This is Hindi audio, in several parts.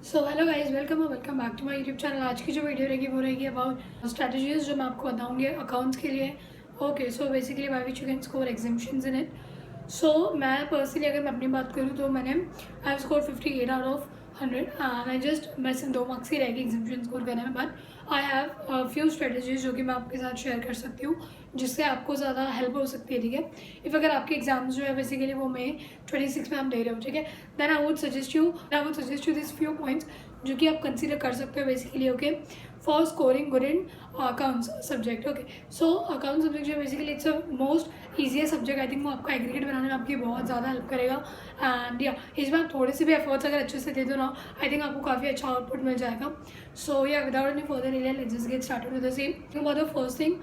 So hello guys, welcome back to my YouTube channel. आज की जो वीडियो रहेगी वो रहेगी अबाउट स्ट्रैटेजीज जो मैं आपको बताऊंगी अकाउंट्स के लिए। Okay, so basically why which you can score examinations in it. So मैं पर्सनली अगर मैं अपनी बात करूँ तो मैंने I have score 58 out of 100 and I just मैं सिर्फ 2 मार्क्स ही रहेगी एग्जामिशन स्कोर करने में। But I have few strategies जो कि मैं आपके साथ शेयर कर सकती हूँ जिससे आपको ज़्यादा हेल्प हो सकती है। ठीक है, इफ़ अगर आपके एग्जाम्स जो है बेसिकली वो मई 26 में हम दे रहे हो, ठीक है, then I would suggest you this few points जो कि आप कंसीडर कर सकते हो basically. Okay, for scoring good in accounts subject. Okay, so account subject जो basically it's a most easier subject. I think वो आपका एग्रीगेट बनाने में आपकी बहुत ज़्यादा हेल्प करेगा। एंड या इसमें आप थोड़े से भी एफर्ट्स अगर अच्छे से दे दो ना, आई थिंक आपको काफ़ी अच्छा आउटपुट मिल जाएगा। सो या without any further delay let's just get started with the same. About the first thing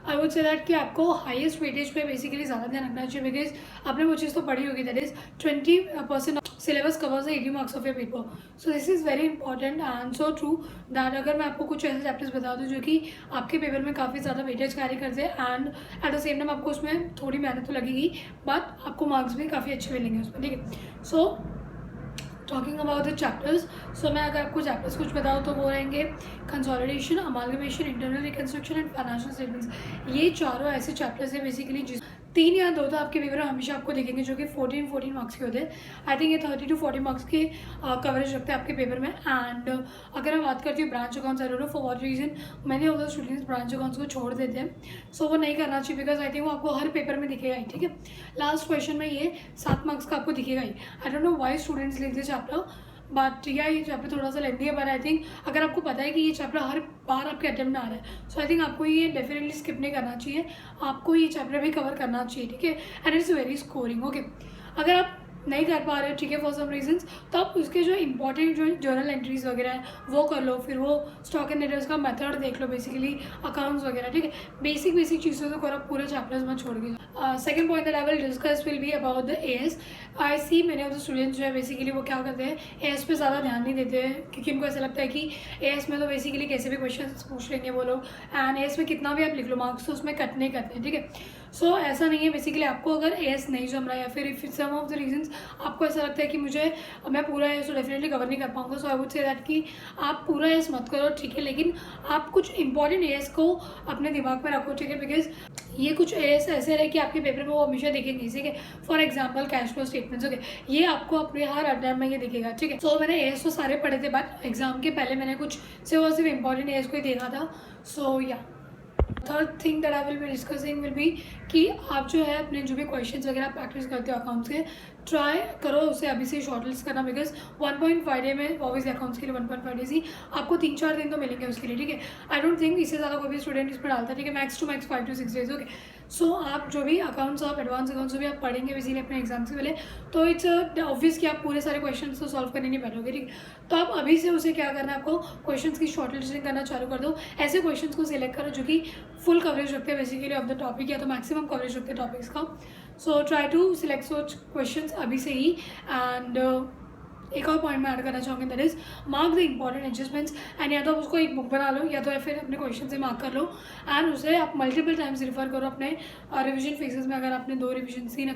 I would say that कि आपको हाईएस्ट वेटेज पे बेसिकली ज़्यादा ध्यान रखना चाहिए, बिकॉज आपने वो चीज़ तो पढ़ी होगी, that is 20% syllabus covers 80 marks of your paper. So this is very important and so true that अगर मैं आपको कुछ ऐसे चैप्टर्स बता दूँ जो कि आपके पेपर में काफ़ी ज़्यादा वेटेज कैरी करते हैं and at the same time आपको उसमें थोड़ी मेहनत तो लगेगी बट आपको मार्क्स भी काफ़ी अच्छे मिलेंगे उसमें। ठीक है, so talking about the chapters, so मैं अगर आपको चैप्टर्स कुछ बताऊँ तो वो रहेंगे consolidation, amalgamation, internal reconstruction and financial statements. ये चारों ऐसे चैप्टर्स हैं बेसिकली जिस 3 या 2 तो आपके पेपर में हमेशा आपको दिखेंगे जो कि 14 मार्क्स के होते हैं। आई थिंक ये 30 to 40 मार्क्स की कवरेज रखते हैं आपके पेपर में। एंड अगर मैं बात करती हूँ branch accounts, I don't know for what reason मैंने of the students branch accounts को छोड़ देते हैं। सो वो नहीं करना चाहिए बिकॉज आई थिंक वो आपको हर पेपर में दिखेगा ही। ठीक है, लास्ट क्वेश्चन में ये 7 मार्क्स का आपको दिखेगा ही। I don't know why students लिख दिस चैप्टर, बट या ये चैप्टर थोड़ा सा लेंदी है, बट आई थिंक अगर आपको पता है कि ये चैप्टर हर बार आपके अटेम्प्ट में आ रहा है, सो आई थिंक आपको ये डेफिनेटली स्किप नहीं करना चाहिए, आपको ये चैप्टर भी कवर करना चाहिए। ठीक है, and it's very scoring. Okay, अगर आप नहीं कर पा रहे हो, ठीक है, फॉर सम रीजंस, तो आप उसके जो इंपॉर्टेंट जो जर्नल एंट्रीज वगैरह है वो कर लो, फिर वो स्टॉक एंड ट्रेड्स का मेथड देख लो, बेसिकली अकाउंट्स वगैरह। ठीक है, बेसिक चीज़ों को करो, पूरे चैप्टर्स में छोड़ के। Second point that I will discuss will be about the as. I see many of the students जो है बेसिकली वो क्या करते हैं, एएस पे ज़्यादा ध्यान नहीं देते हैं क्योंकि उनको ऐसा लगता है कि एएस में तो बेसिकली कैसे भी क्वेश्चन पूछ लेंगे वो लोग, एंड एएस में कितना भी आप लिख लो मार्क्स तो उसमें कट नहीं करते हैं। ठीक है, सो ऐसा नहीं है। बेसिकली आपको अगर एएस नहीं जम रहा है या फिर if some of the reasons आपको ऐसा लगता है कि मुझे मैं पूरा एएस तो डेफिनेटली कवर नहीं कर पाऊंगा, सो आई वुड से दैट कि आप पूरा एएस मत करो, ठीक है, लेकिन आप कुछ इंपॉर्टेंट एएस को अपने दिमाग में रखो। ठीक है, बिकॉज ये कुछ एएस ऐसे रहे कि आपके पेपर में वो हमेशा दिखेंगे। ठीक है, for example cash flow statements. Okay, ये आपको अपने हर अटेम्प्ट में ये दिखेगा। ठीक है, सो मैंने एएस तो सारे पढ़े थे बट एग्जाम के पहले मैंने कुछ सिर्फ इंपॉर्टेंट एएस को ही देखा था। सो या third thing that I will be discussing will be कि आप जो है अपने जो भी क्वेश्चंस वगैरह प्रैक्टिस करते हो अकाउंट्स के, ट्राई करो उसे अभी से शॉर्ट लिस्ट करना, बिकॉज 1.5 डे में ऑब्वियसली अकाउंट्स के लिए 1.5 डेज ही आपको 3-4 दिन तो मिलेंगे उसके लिए। ठीक है, आई डोंट थिंक इससे ज़्यादा कोई भी स्टूडेंट इस पर डालता है। ठीक है, max to max 5 to 6 days. Okay, so आप जो भी अकाउंट्स आप एडवांस अकाउंट्स जो भी आप पढ़ेंगे बेसिकली अपने एग्जाम से पहले, तो इट्स ऑब्वियस कि आप पूरे सारे क्वेश्चन तो सॉल्व करने नहीं बैठोगे। ठीक है, तो आप अभी से उसे क्या करना है, आपको क्वेश्चन की शॉर्ट लिस्टिंग करना चालू कर दो। ऐसे क्वेश्चन को सिलेक्ट करो जो कि फुल कवरेज रखते हैं बेसिकली ऑफ द टॉपिक या तो मैक्सिमम कवरेज रखते हैं टॉपिक्स का। सो ट्राई टू सिलेक्ट सोच क्वेश्चंस अभी से ही। एंड एक और पॉइंट मैं ऐड करना चाहूँगी, that is mark the important adjustments. And या तो आप उसको एक बुक बना लो या तो फिर अपने क्वेश्चन से मार्क कर लो एंड उसे आप मल्टीपल टाइम्स रिफर करो अपने रिविजन फेजेस में। अगर आपने 2 रिविजन 3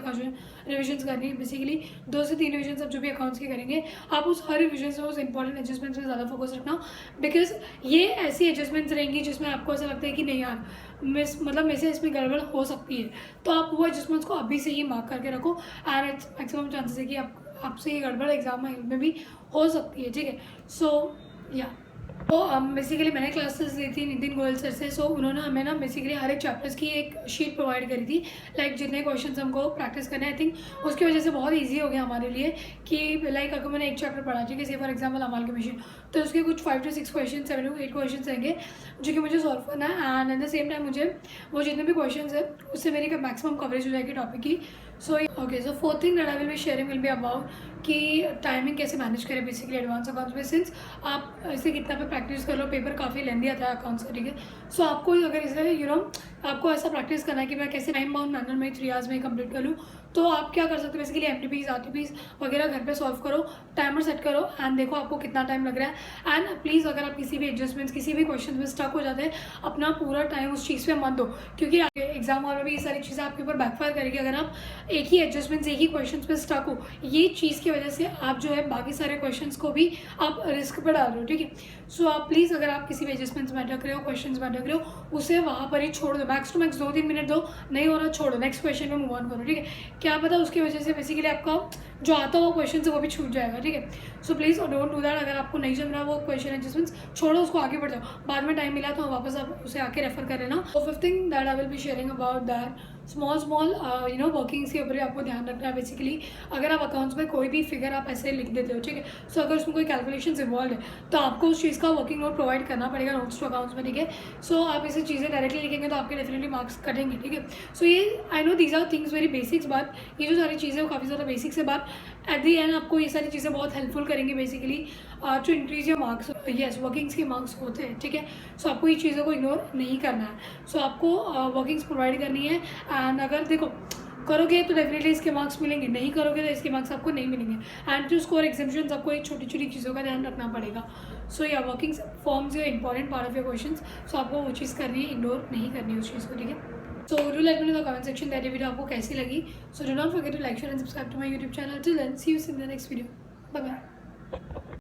रिविजन करनी है, बेसिकली 2 से 3 रिविजन आप जो भी अकाउंट्स के करेंगे, आप उस हर रिविजन से उस इंपॉर्टेंट एडजस्टमेंट्स पर ज़्यादा फोकस रखना, बिकॉज ये ऐसी एडजस्टमेंट्स रहेंगी जिसमें आपको ऐसा लगता है कि नहीं यार मेरे से इसमें गड़बड़ हो सकती है, तो आप वो एडजस्टमेंट्स को अभी से ही मार्क करके रखो एंड इट्स मैक्सिमम चांसेस है कि आपसे ये गड़बड़ एग्जाम में भी हो सकती है। ठीक है, सो या तो बेसिकली मैंने क्लासेस ली थी नितिन गोयल सर से। सो उन्होंने हमें ना बेसिकली हर एक चैप्टर्स की एक शीट प्रोवाइड करी थी, लाइक जितने क्वेश्चंस हमको प्रैक्टिस करने। आई थिंक उसकी वजह से बहुत इजी हो गया हमारे लिए कि लाइक अगर मैंने एक चैप्टर पढ़ा, ठीक है, से फॉर एग्जाम्पल अमालगमेशन, तो उसके कुछ 5 to 6 क्वेश्चन 7 to 8 क्वेश्चन रहेंगे जो कि मुझे सॉल्व करना है and at the same time मुझे वो जितने भी क्वेश्चन है उससे मेरी मैक्सिमम कवरेज हो जाएगी टॉपिक की। So okay, so fourth thing that I will be sharing will be about कि टाइमिंग कैसे मैनेज करें बेसिकली एडवांस अकाउंट्स में। सिंस आप इसे कितना पे प्रैक्टिस कर लो, पेपर काफ़ी लेंदी आता है अकाउंट्स का। ठीक है, सो आपको अगर इसे आपको ऐसा प्रैक्टिस करना है कि मैं कैसे टाइम बाउंड मैनर में 3 आवर्स में कंप्लीट कर लूँ, तो आप क्या कर सकते हो बेसिकली MTPs RTPs वगैरह घर पे सॉल्व करो, टाइमर सेट करो एंड देखो आपको कितना टाइम लग रहा है। एंड प्लीज़ अगर आप किसी भी एडजस्टमेंट्स किसी भी क्वेश्चन में स्टक हो जाते हैं, अपना पूरा टाइम उस चीज़ पे मत दो, क्योंकि एग्जाम हॉल में भी ये सारी चीज़ें आपके ऊपर बैकफायर करेगी अगर आप एक ही एडजस्टमेंट्स एक ही क्वेश्चन पे स्टक हो। ये चीज़ की वजह से आप जो है बाकी सारे क्वेश्चन को भी आप रिस्क पर डाल रहे हो, ठीक है। सो आप प्लीज़ अगर आप किसी भी एडजस्टमेंट्स में अटक रहे हो, क्वेश्चन में अटक रहे हो, उसे वहाँ पर ही छोड़ दो, मैक्स टू मैक्स 2-3 मिनट दो, नहीं हो रहा छोड़ो, नेक्स्ट क्वेश्चन में मूव ऑन करो, ठीक है। क्या पता उसकी वजह से बेसिकली आपका जो आता हुआ क्वेश्चन है वो भी छूट जाएगा, ठीक है। So please don't do that. अगर आपको नहीं जम रहा वो क्वेश्चन एडजस्टमेंट्स, छोड़ो उसको, आगे बढ़ जाओ, बाद में टाइम मिला तो वापस आप उसे आके रेफर कर लेना। तो fifth thing that I will be sharing about that, small workings के ऊपर आपको ध्यान रखना है। बेसिकली अगर आप अकाउंट्स में कोई भी फिगर आप ऐसे लिख देते हो, ठीक है, सो अगर उसमें कोई कैलकुलेशंस इन्वॉल्व है तो आपको उस चीज़ का वर्किंग नोट प्रोवाइड करना पड़ेगा नोट्स टू अकाउंट्स में, ठीक है। सो आप इसे चीज़ें डायरेक्टली लिखेंगे तो आपके डेफिनेटली मार्क्स कटेंगे, ठीक है। सो ये I know these are things very basics, but ये जो सारी चीज़ें वो काफ़ी ज़्यादा बेसिक्स है, बट एट दी एंड आपको ये सारी चीज़ें बहुत हेल्पफुल करेंगी basically to increase your marks. Yes, workings के मार्क्स होते हैं, ठीक है। सो आपको ये चीज़ों को इग्नोर नहीं करना है। सो आपको वर्किंग्स प्रोवाइड करनी है एंड अगर देखो करोगे तो डेफिनेटली इसके मार्क्स मिलेंगे, नहीं करोगे तो इसके मार्क्स आपको नहीं मिलेंगे। एंड टू स्कोर एग्जाम्पशंस आपको ये छोटी छोटी चीज़ों का ध्यान रखना पड़ेगा। So yeah workings forms your important part of your question, so आपको वो चीज़ करनी है, इग्नोर नहीं करनी है उस चीज़ को, ठीक है। So do let me know the comment section that ये वीडियो आपको कैसी लगी। So do not forget to like share and subscribe to my YouTube channel. Till then see you in the next video, bye bye.